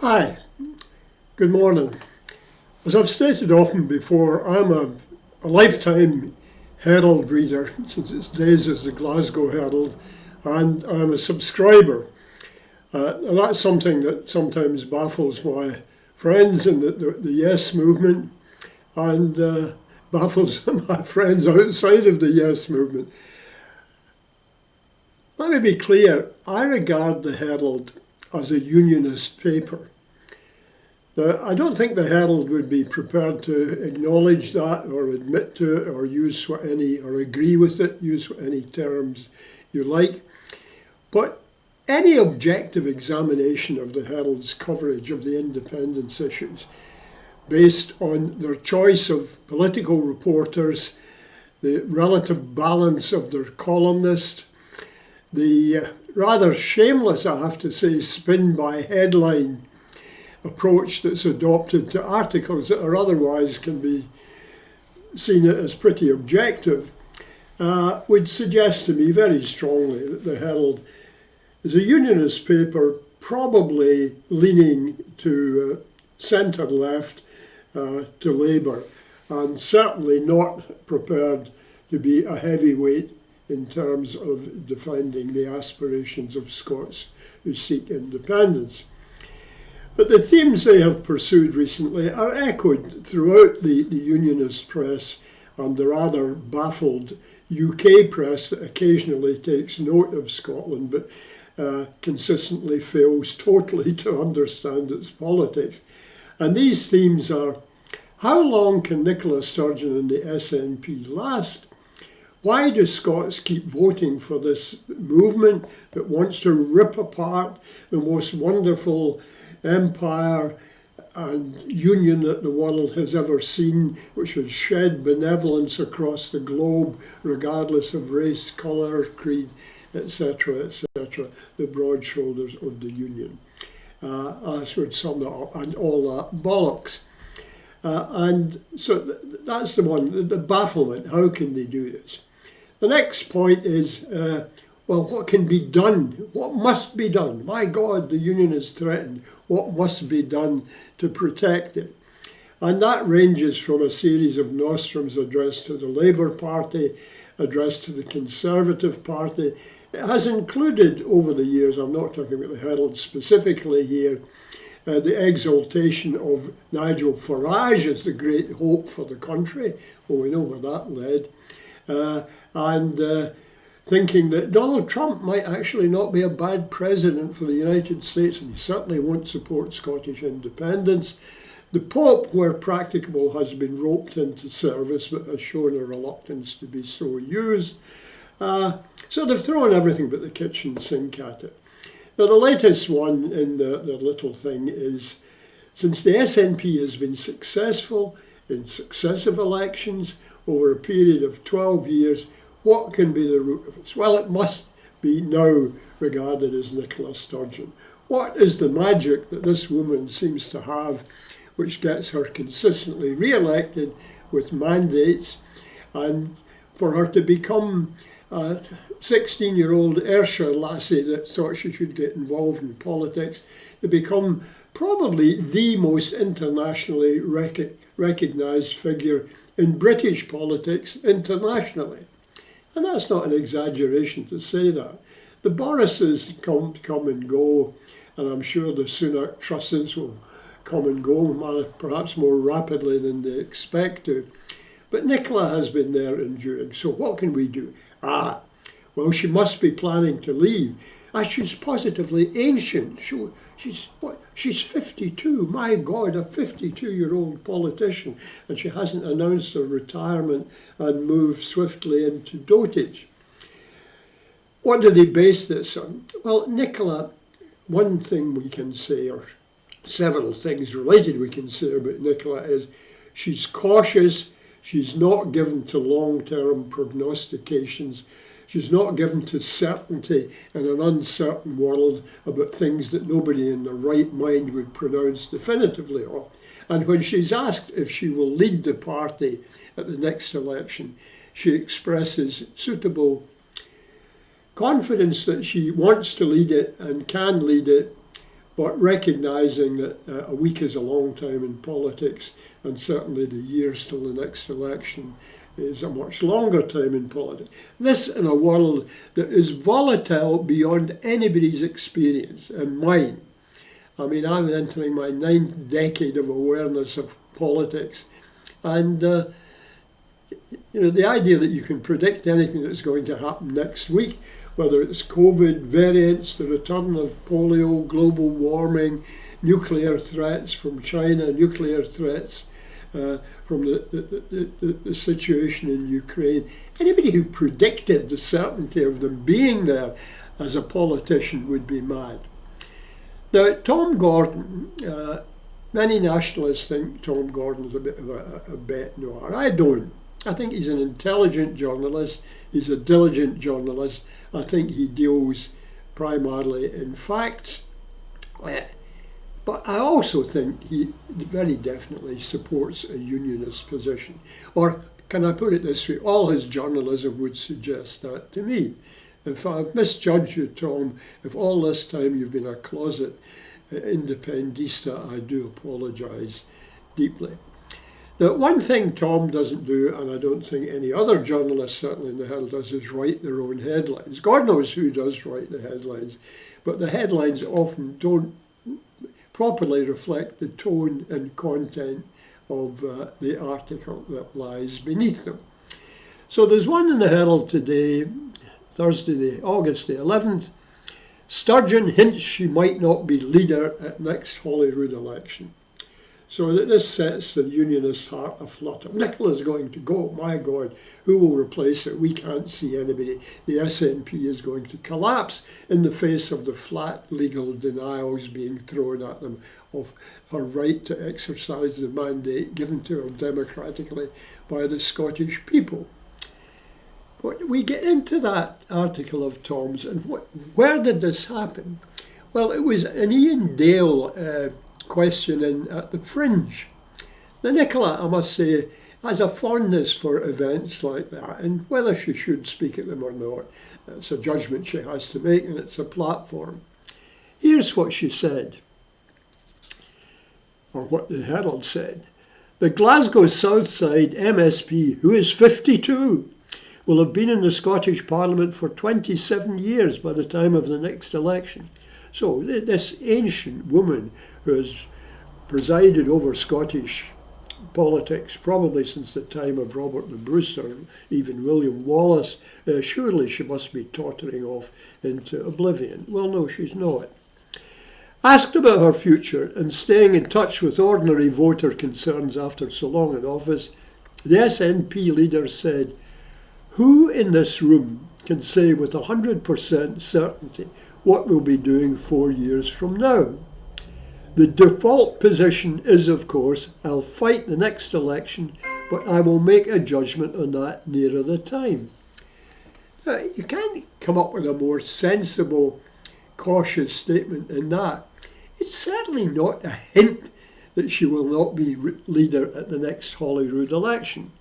Hi, good morning. As I've stated often before, I'm a lifetime Herald reader since its days as the Glasgow Herald, and I'm a subscriber. And that's something that sometimes baffles my friends in the Yes movement and baffles my friends outside of the Yes movement. Let me be clear, I regard the Herald as a unionist paper. Now, I don't think the Herald would be prepared to acknowledge that or admit to it or or agree with it, use any terms you like. But any objective examination of the Herald's coverage of the independence issues, based on their choice of political reporters, the relative balance of their columnists, the rather shameless, I have to say, spin by headline approach that's adopted to articles that are otherwise can be seen as pretty objective, would suggest to me very strongly that the Herald is a unionist paper, probably leaning to centre-left, to Labour, and certainly not prepared to be a heavyweight in terms of defending the aspirations of Scots who seek independence. But the themes they have pursued recently are echoed throughout the unionist press and the rather baffled UK press that occasionally takes note of Scotland but consistently fails totally to understand its politics. And these themes are: how long can Nicola Sturgeon and the SNP last? Why do Scots keep voting for this movement that wants to rip apart the most wonderful empire and union that the world has ever seen, which has shed benevolence across the globe, regardless of race, colour, creed, etc., etc., the broad shoulders of the union? I should sum it up, and all that bollocks. And so that's the one, the bafflement. How can they do this? The next point is, well, what can be done? What must be done? My God, the union is threatened. What must be done to protect it? And that ranges from a series of nostrums addressed to the Labour Party, addressed to the Conservative Party. It has included, over the years, I'm not talking about the Herald specifically here, the exaltation of Nigel Farage as the great hope for the country. Well, we know where that led. And thinking that Donald Trump might actually not be a bad president for the United States, and he certainly won't support Scottish independence. The Pope, where practicable, has been roped into service but has shown a reluctance to be so used. So they've thrown everything but the kitchen sink at it. Now, the latest one in the little thing is, since the SNP has been successful in successive elections over a period of 12 years, what can be the root of this? Well, it must be now regarded as Nicola Sturgeon. What is the magic that this woman seems to have which gets her consistently re-elected with mandates, and for her to become a 16-year-old Ayrshire lassie that thought she should get involved in politics, to become probably the most internationally recognised figure in British politics internationally? And that's not an exaggeration to say that. The Borrises come and go, and I'm sure the Sunak Trusses will come and go, perhaps more rapidly than they expect to. But Nicola has been there enduring. So what can we do? Well, she must be planning to leave. She's positively ancient. She's 52. My God, a 52-year-old politician. And she hasn't announced her retirement and moved swiftly into dotage. What do they base this on? Well, Nicola, one thing we can say, or several things related we can say about Nicola, is she's cautious. She's not given to long-term prognostications. She's not given to certainty in an uncertain world about things that nobody in their right mind would pronounce definitively on. And when she's asked if she will lead the party at the next election, she expresses suitable confidence that she wants to lead it and can lead it, but recognising that a week is a long time in politics, and certainly the years till the next election is a much longer time in politics. This in a world that is volatile beyond anybody's experience, and mine. I mean, I'm entering my 9th decade of awareness of politics, and the idea that you can predict anything that's going to happen next week, whether it's COVID variants, the return of polio, global warming, nuclear threats from China, nuclear threats from the situation in Ukraine. Anybody who predicted the certainty of them being there as a politician would be mad. Now, Tom Gordon, many nationalists think Tom Gordon is a bit of a bête noire. I don't. I think he's an intelligent journalist. He's a diligent journalist. I think he deals primarily in facts. But I also think he very definitely supports a unionist position. Or can I put it this way? All his journalism would suggest that to me. If I've misjudged you, Tom, if all this time you've been a closet independista, I do apologise deeply. Now, one thing Tom doesn't do, and I don't think any other journalist, certainly in the Herald, does, is write their own headlines. God knows who does write the headlines, but the headlines often don't properly reflect the tone and content of the article that lies beneath them. So there's one in the Herald today, Thursday, August the 11th. Sturgeon hints she might not be leader at next Holyrood election. So that this sets the unionist heart aflutter. Nicola's going to go, my God, who will replace it? We can't see anybody. The SNP is going to collapse in the face of the flat legal denials being thrown at them of her right to exercise the mandate given to her democratically by the Scottish people. But we get into that article of Tom's, and where did this happen? Well, it was an Ian Dale questioning at the Fringe. Now, Nicola, I must say, has a fondness for events like that, and whether she should speak at them or not, it's a judgment she has to make, and it's a platform. Here's what she said, or what the Herald said. The Glasgow Southside MSP, who is 52, will have been in the Scottish Parliament for 27 years by the time of the next election. So this ancient woman who has presided over Scottish politics probably since the time of Robert the Bruce or even William Wallace, surely she must be tottering off into oblivion. Well, no, she's not. Asked about her future and staying in touch with ordinary voter concerns after so long in office, the SNP leader said, "Who in this room can say with 100% certainty what we'll be doing 4 years from now? The default position is, of course, I'll fight the next election, but I will make a judgment on that nearer the time." You can't come up with a more sensible, cautious statement than that. It's certainly not a hint that she will not be leader at the next Holyrood election.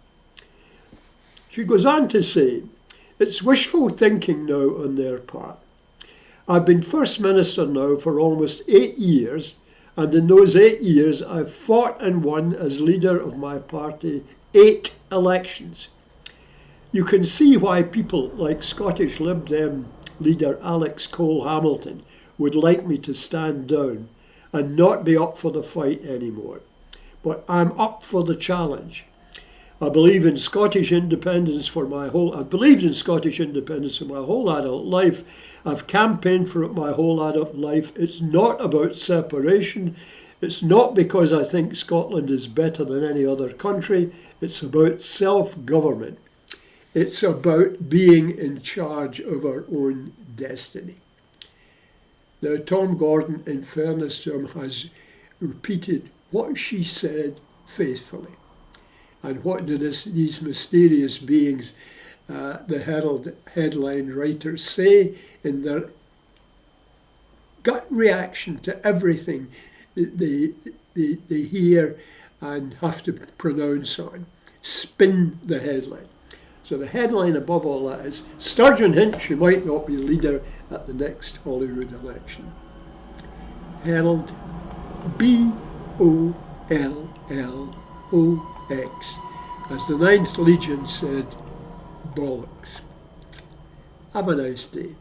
She goes on to say, it's wishful thinking now on their part. I've been First Minister now for almost 8 years, and in those 8 years I've fought and won as leader of my party 8 elections. You can see why people like Scottish Lib Dem leader Alex Cole-Hamilton would like me to stand down and not be up for the fight anymore. But I'm up for the challenge. I believed in Scottish independence for my whole adult life. I've campaigned for it my whole adult life. It's not about separation. It's not because I think Scotland is better than any other country. It's about self-government. It's about being in charge of our own destiny. Now, Tom Gordon, in fairness to him, has repeated what she said faithfully. And what do these mysterious beings, the Herald headline writers, say in their gut reaction to everything they hear and have to pronounce on? Spin the headline. So the headline above all that is, Sturgeon hints she might not be leader at the next Holyrood election. Herald, Bollox. As the Ninth Legion said, Bollox. Have a nice day.